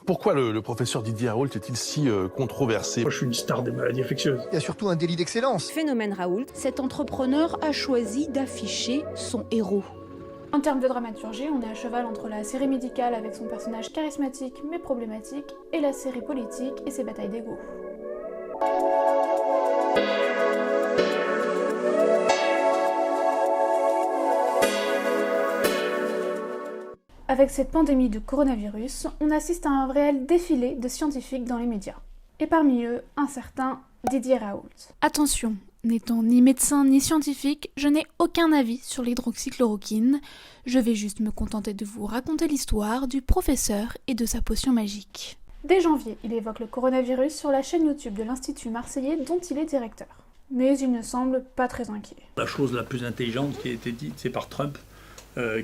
Pourquoi le professeur Didier Raoult est-il si controversé? Moi, je suis une star des maladies infectieuses. Il y a surtout un délit d'excellence. Phénomène Raoult, cet entrepreneur a choisi d'afficher son héros. En termes de dramaturgie, on est à cheval entre la série médicale avec son personnage charismatique mais problématique et la série politique et ses batailles d'ego. Avec cette pandémie de coronavirus, on assiste à un réel défilé de scientifiques dans les médias. Et parmi eux, un certain Didier Raoult. Attention, n'étant ni médecin ni scientifique, je n'ai aucun avis sur l'hydroxychloroquine. Je vais juste me contenter de vous raconter l'histoire du professeur et de sa potion magique. Dès janvier, il évoque le coronavirus sur la chaîne YouTube de l'Institut Marseillais dont il est directeur. Mais il ne semble pas très inquiet. La chose la plus intelligente qui a été dite, c'est par Trump,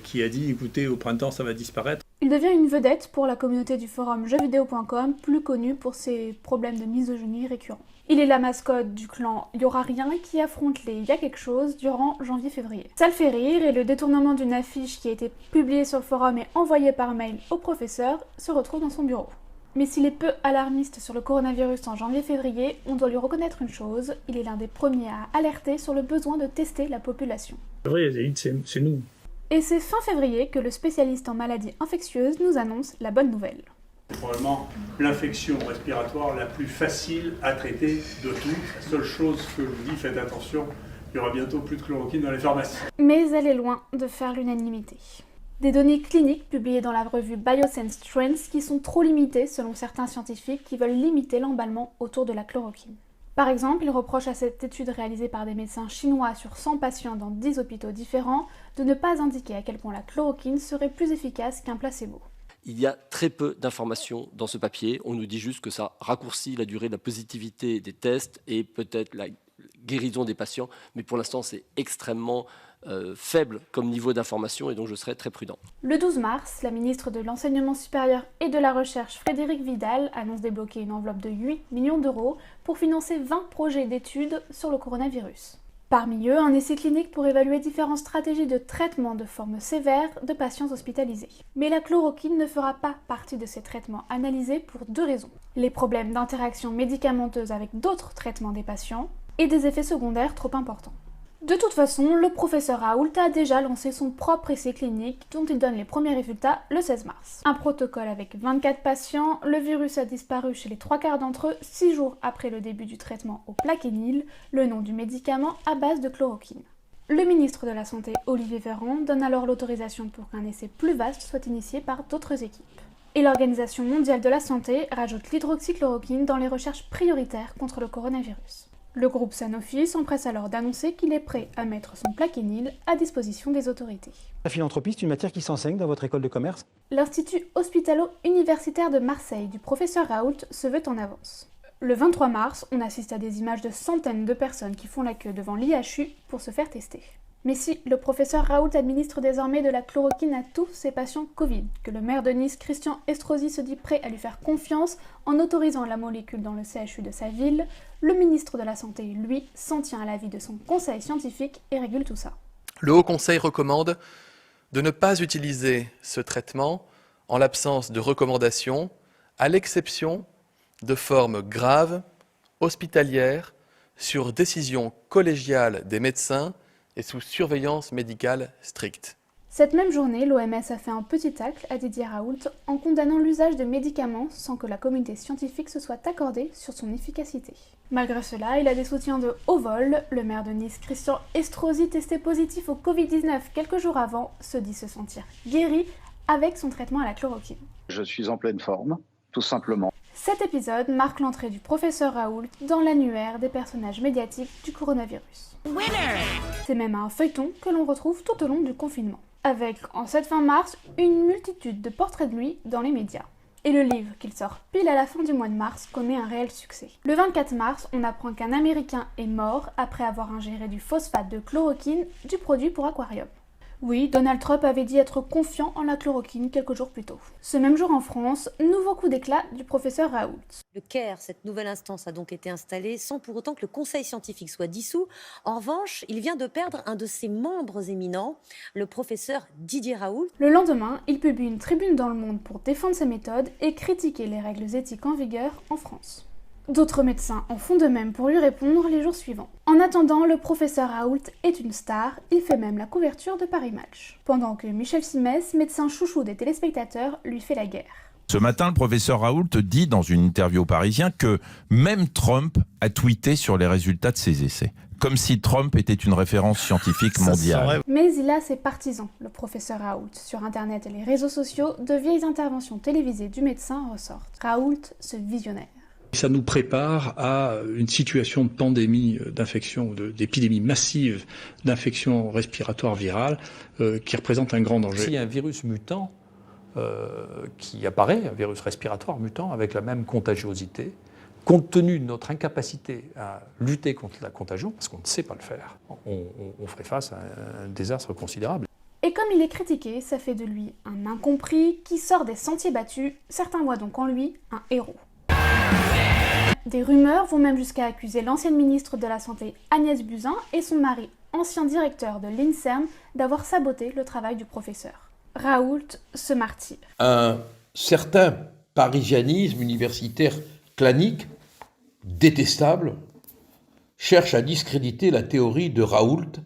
qui a dit, écoutez, au printemps, ça va disparaître. Il devient une vedette pour la communauté du forum jeuxvideo.com, plus connu pour ses problèmes de misogynie récurrents. Il est la mascotte du clan Y'aura rien qui affronte les Y'a quelque chose durant janvier-février. Ça le fait rire et le détournement d'une affiche qui a été publiée sur le forum et envoyée par mail au professeur se retrouve dans son bureau. Mais s'il est peu alarmiste sur le coronavirus en janvier-février, on doit lui reconnaître une chose, il est l'un des premiers à alerter sur le besoin de tester la population. C'est vrai, c'est nous. Et c'est fin février que le spécialiste en maladies infectieuses nous annonce la bonne nouvelle. C'est probablement l'infection respiratoire la plus facile à traiter de tout. La seule chose que je vous dis, faites attention, il y aura bientôt plus de chloroquine dans les pharmacies. Mais elle est loin de faire l'unanimité. Des données cliniques publiées dans la revue Biosense Trends qui sont trop limitées selon certains scientifiques qui veulent limiter l'emballement autour de la chloroquine. Par exemple, il reproche à cette étude réalisée par des médecins chinois sur 100 patients dans 10 hôpitaux différents de ne pas indiquer à quel point la chloroquine serait plus efficace qu'un placebo. Il y a très peu d'informations dans ce papier. On nous dit juste que ça raccourcit la durée de la positivité des tests et peut-être la guérison des patients. Mais pour l'instant, c'est extrêmement faible comme niveau d'information et donc je serai très prudent. Le 12 mars, la ministre de l'Enseignement supérieur et de la Recherche, Frédérique Vidal, annonce débloquer une enveloppe de 8 millions d'euros pour financer 20 projets d'études sur le coronavirus. Parmi eux, un essai clinique pour évaluer différentes stratégies de traitement de formes sévères de patients hospitalisés. Mais la chloroquine ne fera pas partie de ces traitements analysés pour deux raisons. Les problèmes d'interaction médicamenteuse avec d'autres traitements des patients et des effets secondaires trop importants. De toute façon, le professeur Raoult a déjà lancé son propre essai clinique dont il donne les premiers résultats le 16 mars. Un protocole avec 24 patients, le virus a disparu chez les 3/4 d'entre eux 6 jours après le début du traitement au Plaquenil, le nom du médicament à base de chloroquine. Le ministre de la Santé, Olivier Véran, donne alors l'autorisation pour qu'un essai plus vaste soit initié par d'autres équipes. Et l'Organisation mondiale de la santé rajoute l'hydroxychloroquine dans les recherches prioritaires contre le coronavirus. Le groupe Sanofi s'empresse alors d'annoncer qu'il est prêt à mettre son Plaquenil à disposition des autorités. La philanthropie, c'est une matière qui s'enseigne dans votre école de commerce? L'Institut hospitalo-universitaire de Marseille du professeur Raoult se veut en avance. Le 23 mars, on assiste à des images de centaines de personnes qui font la queue devant l'IHU pour se faire tester. Mais si le professeur Raoult administre désormais de la chloroquine à tous ses patients Covid, que le maire de Nice, Christian Estrosi, se dit prêt à lui faire confiance en autorisant la molécule dans le CHU de sa ville, le ministre de la Santé, lui, s'en tient à l'avis de son conseil scientifique et régule tout ça. Le Haut Conseil recommande de ne pas utiliser ce traitement en l'absence de recommandations, à l'exception de formes graves, hospitalières, sur décision collégiale des médecins et sous surveillance médicale stricte. Cette même journée, l'OMS a fait un petit tacle à Didier Raoult en condamnant l'usage de médicaments sans que la communauté scientifique se soit accordée sur son efficacité. Malgré cela, il a des soutiens de haut vol. Le maire de Nice, Christian Estrosi, testé positif au Covid-19 quelques jours avant, se dit se sentir guéri avec son traitement à la chloroquine. Je suis en pleine forme, tout simplement. Cet épisode marque l'entrée du professeur Raoult dans l'annuaire des personnages médiatiques du coronavirus. C'est même un feuilleton que l'on retrouve tout au long du confinement, avec, en cette fin mars, une multitude de portraits de lui dans les médias. Et le livre qu'il sort pile à la fin du mois de mars connaît un réel succès. Le 24 mars, on apprend qu'un Américain est mort après avoir ingéré du phosphate de chloroquine, du produit pour aquarium. Oui, Donald Trump avait dit être confiant en la chloroquine quelques jours plus tôt. Ce même jour en France, nouveau coup d'éclat du professeur Raoult. Le CAIR, cette nouvelle instance, a donc été installée sans pour autant que le conseil scientifique soit dissous. En revanche, il vient de perdre un de ses membres éminents, le professeur Didier Raoult. Le lendemain, il publie une tribune dans Le Monde pour défendre ses méthodes et critiquer les règles éthiques en vigueur en France. D'autres médecins en font de même pour lui répondre les jours suivants. En attendant, le professeur Raoult est une star, il fait même la couverture de Paris Match. Pendant que Michel Simès, médecin chouchou des téléspectateurs, lui fait la guerre. Ce matin, le professeur Raoult dit dans une interview au Parisien que même Trump a tweeté sur les résultats de ses essais. Comme si Trump était une référence scientifique mondiale. Mais il a ses partisans, le professeur Raoult. Sur Internet et les réseaux sociaux, de vieilles interventions télévisées du médecin ressortent. Raoult, ce visionnaire. Ça nous prépare à une situation de pandémie d'infection, d'épidémie massive d'infection respiratoire virale qui représente un grand danger. S'il y a un virus mutant qui apparaît, un virus respiratoire mutant avec la même contagiosité, compte tenu de notre incapacité à lutter contre la contagion, parce qu'on ne sait pas le faire, on ferait face à un désastre considérable. Et comme il est critiqué, ça fait de lui un incompris qui sort des sentiers battus, certains voient donc en lui un héros. Des rumeurs vont même jusqu'à accuser l'ancienne ministre de la Santé Agnès Buzyn et son mari, ancien directeur de l'INSERM, d'avoir saboté le travail du professeur. Raoult se martyre. Un certain parisianisme universitaire clanique, détestable, cherche à discréditer la théorie de Raoult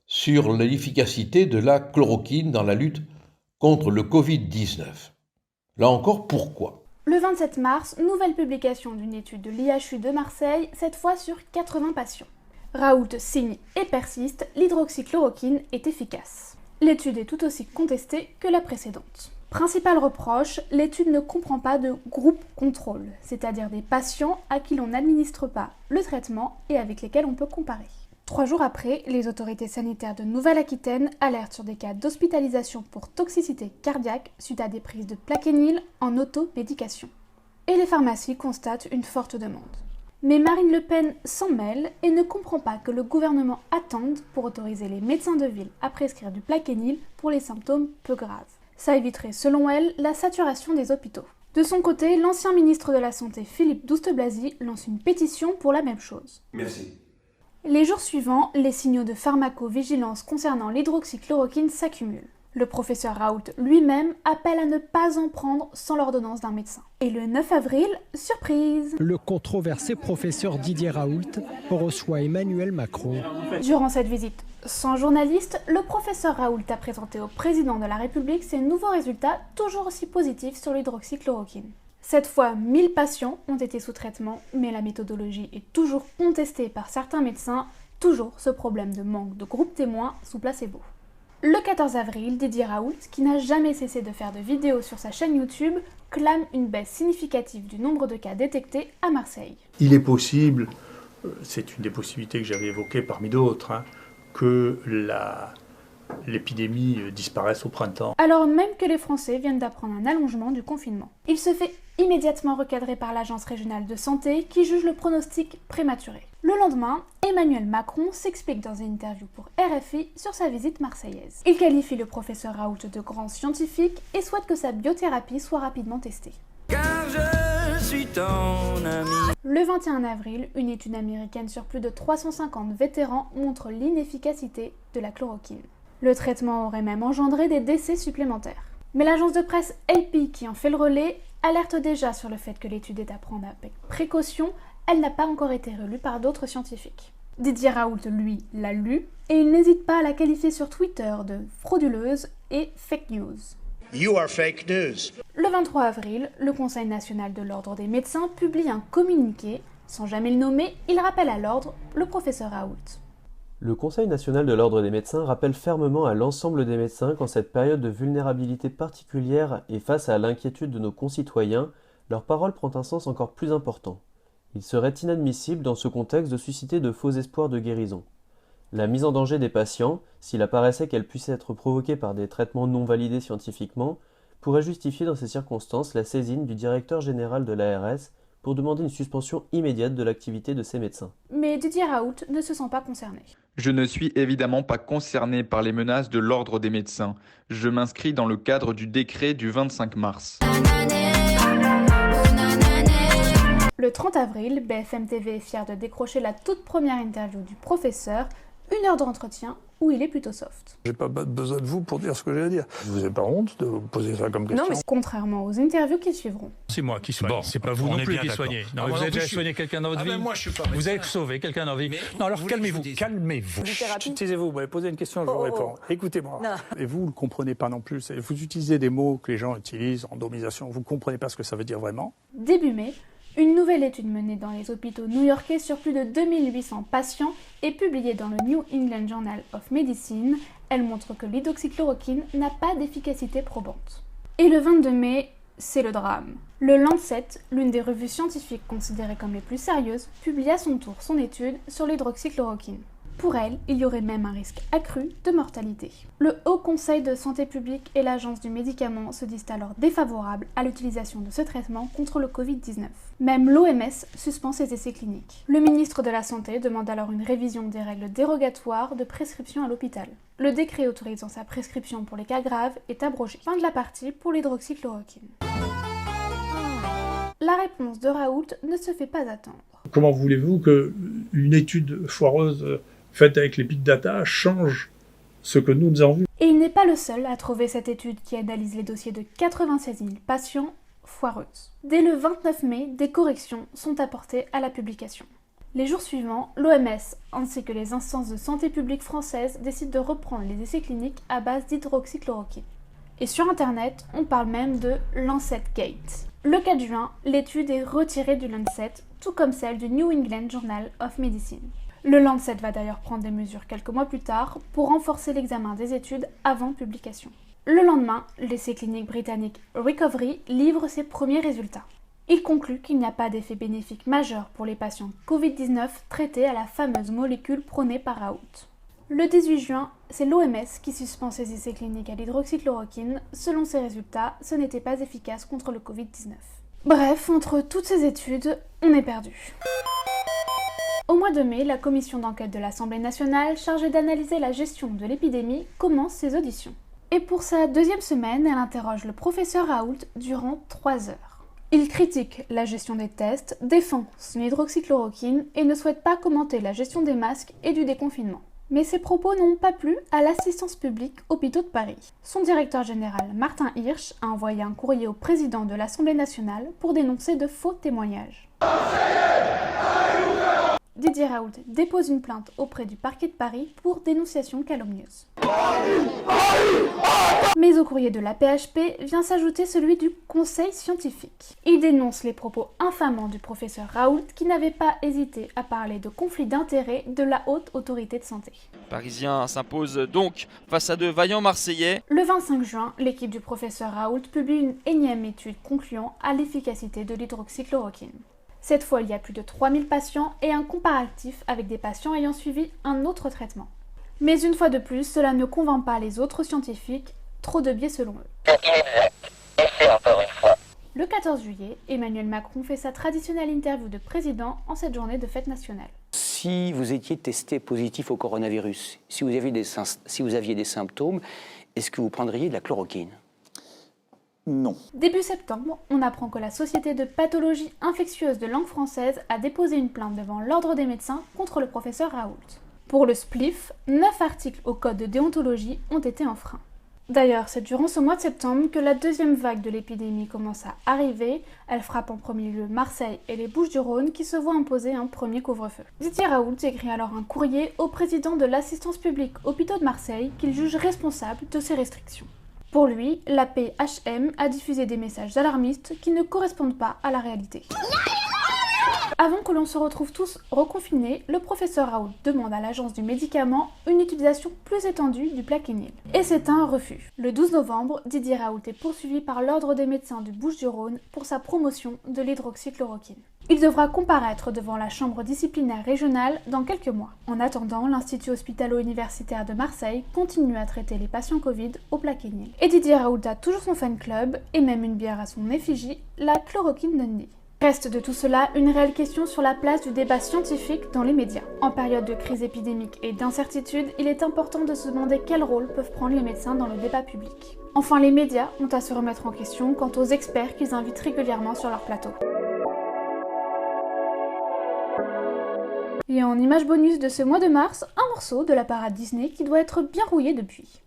sur l'efficacité de la chloroquine dans la lutte contre le Covid-19. Là encore, pourquoi ? Le 27 mars, nouvelle publication d'une étude de l'IHU de Marseille, cette fois sur 80 patients. Raoult signe et persiste, l'hydroxychloroquine est efficace. L'étude est tout aussi contestée que la précédente. Principal reproche, l'étude ne comprend pas de groupe contrôle, c'est-à-dire des patients à qui l'on n'administre pas le traitement et avec lesquels on peut comparer. 3 jours après, les autorités sanitaires de Nouvelle-Aquitaine alertent sur des cas d'hospitalisation pour toxicité cardiaque suite à des prises de plaquenil en automédication. Et les pharmacies constatent une forte demande. Mais Marine Le Pen s'en mêle et ne comprend pas que le gouvernement attende pour autoriser les médecins de ville à prescrire du plaquenil pour les symptômes peu graves. Ça éviterait, selon elle, la saturation des hôpitaux. De son côté, l'ancien ministre de la Santé Philippe Douste-Blazy lance une pétition pour la même chose. Merci. Les jours suivants, les signaux de pharmacovigilance concernant l'hydroxychloroquine s'accumulent. Le professeur Raoult lui-même appelle à ne pas en prendre sans l'ordonnance d'un médecin. Et le 9 avril, surprise! Le controversé professeur Didier Raoult reçoit Emmanuel Macron. Durant cette visite sans journaliste, le professeur Raoult a présenté au président de la République ses nouveaux résultats toujours aussi positifs sur l'hydroxychloroquine. Cette fois, 1000 patients ont été sous traitement, mais la méthodologie est toujours contestée par certains médecins, toujours ce problème de manque de groupe témoin sous placebo. Le 14 avril, Didier Raoult, qui n'a jamais cessé de faire de vidéos sur sa chaîne YouTube, clame une baisse significative du nombre de cas détectés à Marseille. Il est possible, c'est une des possibilités que j'avais évoquées parmi d'autres, que l'épidémie disparaisse au printemps. Alors même que les Français viennent d'apprendre un allongement du confinement. Il se fait immédiatement recadrer par l'Agence régionale de santé qui juge le pronostic prématuré. Le lendemain, Emmanuel Macron s'explique dans une interview pour RFI sur sa visite marseillaise. Il qualifie le professeur Raoult de grand scientifique et souhaite que sa biothérapie soit rapidement testée. Car je suis ton ami. Le 21 avril, une étude américaine sur plus de 350 vétérans montre l'inefficacité de la chloroquine. Le traitement aurait même engendré des décès supplémentaires. Mais l'agence de presse AP, qui en fait le relais, alerte déjà sur le fait que l'étude est à prendre avec précaution, elle n'a pas encore été relue par d'autres scientifiques. Didier Raoult, lui, l'a lue, et il n'hésite pas à la qualifier sur Twitter de frauduleuse et fake news. You are fake news. Le 23 avril, le Conseil national de l'ordre des médecins publie un communiqué. Sans jamais le nommer, il rappelle à l'ordre le professeur Raoult. Le Conseil national de l'ordre des médecins rappelle fermement à l'ensemble des médecins qu'en cette période de vulnérabilité particulière et face à l'inquiétude de nos concitoyens, leur parole prend un sens encore plus important. Il serait inadmissible dans ce contexte de susciter de faux espoirs de guérison. La mise en danger des patients, s'il apparaissait qu'elle puisse être provoquée par des traitements non validés scientifiquement, pourrait justifier dans ces circonstances la saisine du directeur général de l'ARS pour demander une suspension immédiate de l'activité de ces médecins. Mais Didier Raoult ne se sent pas concerné. Je ne suis évidemment pas concerné par les menaces de l'Ordre des médecins. Je m'inscris dans le cadre du décret du 25 mars. Le 30 avril, BFM TV est fier de décrocher la toute première interview du professeur, 1 heure d'entretien où il est plutôt soft. J'ai pas besoin de vous pour dire ce que j'ai à dire. Vous n'avez pas honte de vous poser ça comme question? Non, mais contrairement aux interviews qui suivront. C'est moi qui soigne. Bon, c'est pas vous non plus qui soignez. Non, vous avez déjà soigné quelqu'un dans votre vie. Moi, je suis pas médecin. Vous avez sauvé quelqu'un dans votre vie. Non, alors calmez-vous, calmez-vous. Taisez-vous, vous m'avez posé une question, je vous réponds. Écoutez-moi. Et vous ne comprenez pas non plus. Vous utilisez des mots que les gens utilisent, randomisation. Vous ne comprenez pas ce que ça veut dire vraiment. Début mai, une nouvelle étude menée dans les hôpitaux new-yorkais sur plus de 2800 patients est publiée dans le New England Journal of Medicine. Elle montre que l'hydroxychloroquine n'a pas d'efficacité probante. Et le 22 mai, c'est le drame. Le Lancet, l'une des revues scientifiques considérées comme les plus sérieuses, publie à son tour son étude sur l'hydroxychloroquine. Pour elle, il y aurait même un risque accru de mortalité. Le Haut Conseil de santé publique et l'Agence du médicament se disent alors défavorables à l'utilisation de ce traitement contre le Covid-19. Même l'OMS suspend ses essais cliniques. Le ministre de la Santé demande alors une révision des règles dérogatoires de prescription à l'hôpital. Le décret autorisant sa prescription pour les cas graves est abrogé. Fin de la partie pour l'hydroxychloroquine. La réponse de Raoult ne se fait pas attendre. Comment voulez-vous qu'une étude foireuse faite avec les big data change ce que nous avons vu? Et il n'est pas le seul à trouver cette étude qui analyse les dossiers de 96 000 patients foireuses. Dès le 29 mai, des corrections sont apportées à la publication. Les jours suivants, l'OMS ainsi que les instances de santé publique françaises décident de reprendre les essais cliniques à base d'hydroxychloroquine. Et sur internet, on parle même de Lancet Gate. Le 4 juin, l'étude est retirée du Lancet, tout comme celle du New England Journal of Medicine. Le Lancet va d'ailleurs prendre des mesures quelques mois plus tard pour renforcer l'examen des études avant publication. Le lendemain, l'essai clinique britannique Recovery livre ses premiers résultats. Il conclut qu'il n'y a pas d'effet bénéfique majeur pour les patients Covid-19 traités à la fameuse molécule prônée par Raoult. Le 18 juin, c'est l'OMS qui suspend ses essais cliniques à l'hydroxychloroquine. Selon ses résultats, ce n'était pas efficace contre le Covid-19. Bref, entre toutes ces études, on est perdu. Au mois de mai, la commission d'enquête de l'Assemblée nationale chargée d'analyser la gestion de l'épidémie commence ses auditions. Et pour sa deuxième semaine, elle interroge le professeur Raoult durant 3 heures. Il critique la gestion des tests, défend son hydroxychloroquine et ne souhaite pas commenter la gestion des masques et du déconfinement. Mais ces propos n'ont pas plu à l'assistance publique Hôpitaux de Paris. Son directeur général, Martin Hirsch, a envoyé un courrier au président de l'Assemblée nationale pour dénoncer de faux témoignages. Didier Raoult dépose une plainte auprès du parquet de Paris pour dénonciation calomnieuse. Mais au courrier de la PHP vient s'ajouter celui du Conseil scientifique. Il dénonce les propos infamants du professeur Raoult qui n'avait pas hésité à parler de conflit d'intérêts de la haute autorité de santé. Parisien s'impose donc face à de vaillants Marseillais. Le 25 juin, l'équipe du professeur Raoult publie une énième étude concluant à l'efficacité de l'hydroxychloroquine. Cette fois, il y a plus de 3000 patients et un comparatif avec des patients ayant suivi un autre traitement. Mais une fois de plus, cela ne convainc pas les autres scientifiques, trop de biais selon eux. Le 14 juillet, Emmanuel Macron fait sa traditionnelle interview de président en cette journée de fête nationale. Si vous étiez testé positif au coronavirus, si vous aviez des symptômes, est-ce que vous prendriez de la chloroquine ? Non. Début septembre, on apprend que la Société de pathologie infectieuse de langue française a déposé une plainte devant l'Ordre des médecins contre le professeur Raoult. Pour le spliff, 9 articles au code de déontologie ont été enfreints. D'ailleurs, c'est durant ce mois de septembre que la deuxième vague de l'épidémie commence à arriver. Elle frappe en premier lieu Marseille et les Bouches-du-Rhône qui se voient imposer un premier couvre-feu. Didier Raoult écrit alors un courrier au président de l'assistance publique Hôpitaux de Marseille qu'il juge responsable de ces restrictions. Pour lui, la PHM a diffusé des messages alarmistes qui ne correspondent pas à la réalité. Avant que l'on se retrouve tous reconfinés, le professeur Raoult demande à l'Agence du médicament une utilisation plus étendue du Plaquenil. Et c'est un refus. Le 12 novembre, Didier Raoult est poursuivi par l'Ordre des médecins du Bouches-du-Rhône pour sa promotion de l'hydroxychloroquine. Il devra comparaître devant la chambre disciplinaire régionale dans quelques mois. En attendant, l'Institut hospitalo-universitaire de Marseille continue à traiter les patients Covid au Plaquenil. Et Didier Raoult a toujours son fan club et même une bière à son effigie, la Chloroquine Dundee. Reste de tout cela une réelle question sur la place du débat scientifique dans les médias. En période de crise épidémique et d'incertitude, il est important de se demander quel rôle peuvent prendre les médecins dans le débat public. Enfin, les médias ont à se remettre en question quant aux experts qu'ils invitent régulièrement sur leur plateau. Et en image bonus de ce mois de mars, un morceau de la parade Disney qui doit être bien rouillé depuis.